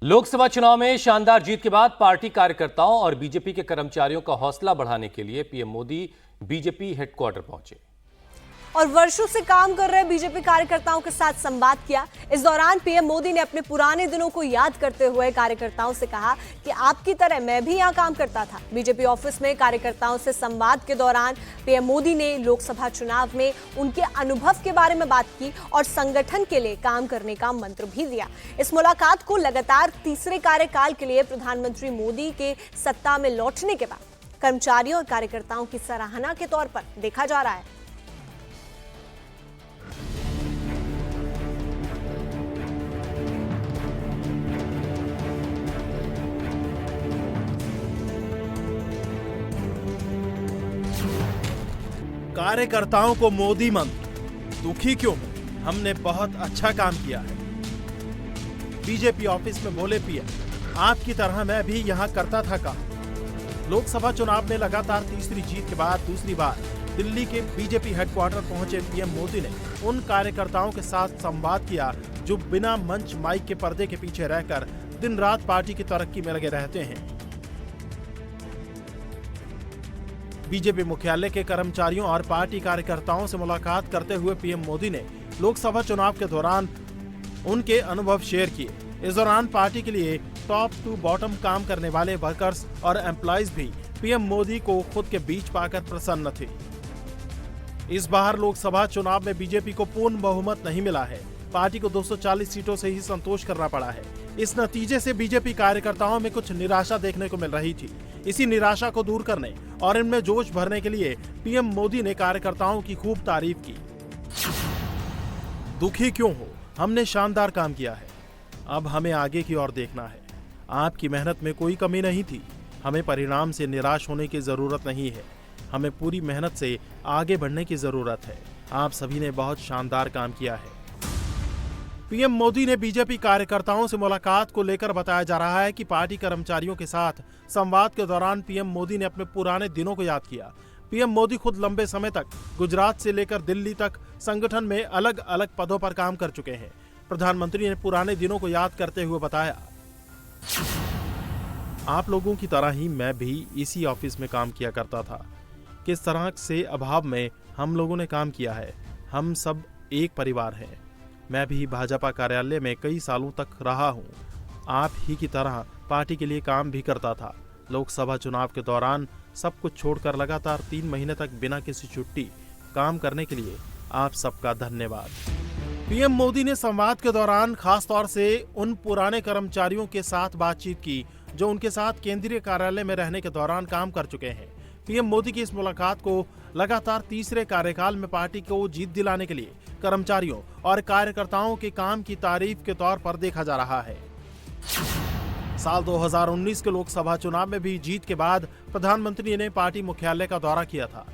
लोकसभा चुनाव में शानदार जीत के बाद पार्टी कार्यकर्ताओं और बीजेपी के कर्मचारियों का हौसला बढ़ाने के लिए पीएम मोदी बीजेपी हेडक्वार्टर पहुंचे और वर्षों से काम कर रहे बीजेपी कार्यकर्ताओं के साथ संवाद किया। इस दौरान पीएम मोदी ने अपने पुराने दिनों को याद करते हुए कार्यकर्ताओं से कहा कि आपकी तरह मैं भी यहां काम करता था। बीजेपी ऑफिस में कार्यकर्ताओं से संवाद के दौरान पीएम मोदी ने लोकसभा चुनाव में उनके अनुभव के बारे में बात की और संगठन के लिए काम करने का मंत्र भी दिया। इस मुलाकात को लगातार तीसरे कार्यकाल के लिए प्रधानमंत्री मोदी के सत्ता में लौटने के बाद कर्मचारियों और कार्यकर्ताओं की सराहना के तौर पर देखा जा रहा है। कार्यकर्ताओं को मोदी मंत्र, दुखी क्यों हो, हमने बहुत अच्छा काम किया है। बीजेपी ऑफिस में बोले पीएम, आपकी तरह मैं भी यहां करता था काम। लोकसभा चुनाव में लगातार तीसरी जीत के बाद दूसरी बार दिल्ली के बीजेपी हेडक्वार्टर पहुंचे पीएम मोदी ने उन कार्यकर्ताओं के साथ संवाद किया जो बिना मंच माइक के पर्दे के पीछे रहकर दिन रात पार्टी की तरक्की में लगे रहते हैं। बीजेपी मुख्यालय के कर्मचारियों और पार्टी कार्यकर्ताओं से मुलाकात करते हुए पीएम मोदी ने लोकसभा चुनाव के दौरान उनके अनुभव शेयर किए। इस दौरान पार्टी के लिए टॉप टू बॉटम काम करने वाले वर्कर्स और एम्प्लॉइज भी पीएम मोदी को खुद के बीच पाकर प्रसन्न थे। इस बार लोकसभा चुनाव में बीजेपी को पूर्ण बहुमत नहीं मिला है। पार्टी को 240 सीटों से ही संतोष करना पड़ा है। इस नतीजे से बीजेपी कार्यकर्ताओं में कुछ निराशा देखने को मिल रही थी। इसी निराशा को दूर करने और इनमें जोश भरने के लिए पीएम मोदी ने कार्यकर्ताओं की खूब तारीफ की। दुखी क्यों हो, हमने शानदार काम किया है। अब हमें आगे की ओर देखना है। आपकी मेहनत में कोई कमी नहीं थी। हमें परिणाम से निराश होने की जरूरत नहीं है। हमें पूरी मेहनत से आगे बढ़ने की जरूरत है। आप सभी ने बहुत शानदार काम किया है। पीएम मोदी ने बीजेपी कार्यकर्ताओं से मुलाकात को लेकर बताया जा रहा है कि पार्टी कर्मचारियों के साथ संवाद के दौरान पीएम मोदी ने अपने पुराने दिनों को याद किया। पीएम मोदी खुद लंबे समय तक गुजरात से लेकर दिल्ली तक संगठन में अलग अलग पदों पर काम कर चुके हैं। प्रधानमंत्री ने पुराने दिनों को याद करते हुए बताया, आप लोगों की तरह ही मैं भी इसी ऑफिस में काम किया करता था। किस तरह से अभाव में हम लोगों ने काम किया है। हम सब एक परिवार हैं। मैं भी भाजपा कार्यालय में कई सालों तक रहा हूं। आप ही की तरह पार्टी के लिए काम भी करता था। लोकसभा चुनाव के दौरान सब कुछ छोड़कर लगातार 3 महीने तक बिना किसी छुट्टी काम करने के लिए आप सबका धन्यवाद। पीएम मोदी ने संवाद के दौरान खास तौर से उन पुराने कर्मचारियों के साथ बातचीत की जो उनके साथ केंद्रीय कार्यालय में रहने के दौरान काम कर चुके हैं। पीएम मोदी की इस मुलाकात को लगातार तीसरे कार्यकाल में पार्टी को जीत दिलाने के लिए कर्मचारियों और कार्यकर्ताओं के काम की तारीफ के तौर पर देखा जा रहा है। साल 2019 के लोकसभा चुनाव में भी जीत के बाद प्रधानमंत्री ने पार्टी मुख्यालय का दौरा किया था।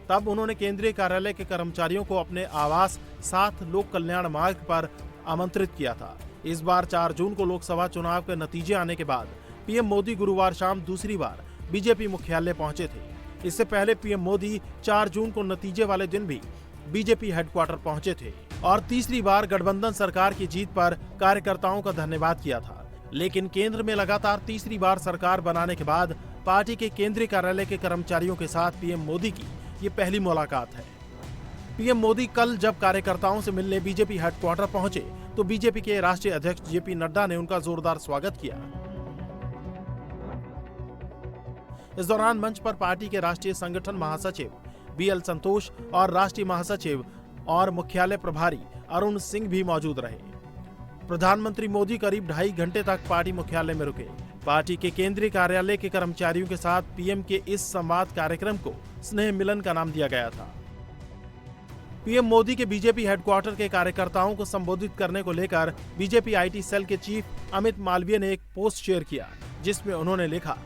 तब उन्होंने केंद्रीय कार्यालय के कर्मचारियों को अपने आवास 7 लोक कल्याण मार्ग पर आमंत्रित किया था। इस बार 4 जून को लोकसभा चुनाव के नतीजे आने के बाद पीएम मोदी गुरुवार शाम दूसरी बार बीजेपी मुख्यालय पहुंचे थे। इससे पहले पीएम मोदी 4 जून को नतीजे वाले दिन भी बीजेपी हेडक्वार्टर पहुंचे थे और तीसरी बार गठबंधन सरकार की जीत पर कार्यकर्ताओं का धन्यवाद किया था। लेकिन केंद्र में लगातार तीसरी बार सरकार बनाने के बाद पार्टी के केंद्रीय कार्यालय के कर्मचारियों के साथ पीएम मोदी की ये पहली मुलाकात है। पीएम मोदी कल जब कार्यकर्ताओं से मिलने बीजेपी हेडक्वार्टर पहुंचे तो बीजेपी के राष्ट्रीय अध्यक्ष जेपी नड्डा ने उनका जोरदार स्वागत किया। इस दौरान मंच पर पार्टी के राष्ट्रीय संगठन महासचिव बीएल संतोष और राष्ट्रीय महासचिव और मुख्यालय प्रभारी अरुण सिंह भी मौजूद रहे। प्रधानमंत्री मोदी करीब 2.5 घंटे तक पार्टी मुख्यालय में रुके। पार्टी के केंद्रीय कार्यालय के कर्मचारियों के साथ पीएम के इस संवाद कार्यक्रम को स्नेह मिलन का नाम दिया गया था। पीएम मोदी के बीजेपी हेडक्वार्टर के कार्यकर्ताओं को संबोधित करने को लेकर बीजेपी आईटी सेल के चीफ अमित मालवीय ने एक पोस्ट शेयर किया जिसमें उन्होंने लिखा,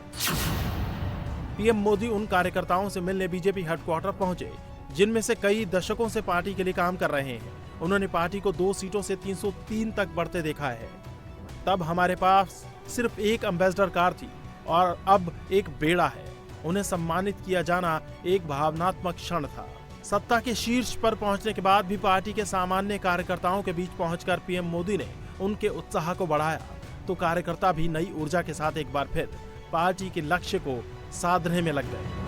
पीएम मोदी उन कार्यकर्ताओं से मिलने बीजेपी हेडक्वार्टर पहुंचे जिनमें से कई दशकों से पार्टी के लिए काम कर रहे हैं। उन्होंने पार्टी को 2 सीटों से 303 तक बढ़ते देखा है। तब हमारे पास सिर्फ एक एम्बेसडर कार थी और अब एक बेड़ा है। उन्हें सम्मानित किया जाना एक भावनात्मक क्षण था। सत्ता के शीर्ष पर पहुंचने के बाद भी पार्टी के सामान्य कार्यकर्ताओं के बीच पहुंचकर पीएम मोदी ने उनके उत्साह को बढ़ाया तो कार्यकर्ता भी नई ऊर्जा के साथ एक बार फिर पार्टी के लक्ष्य को साधने में लग गए।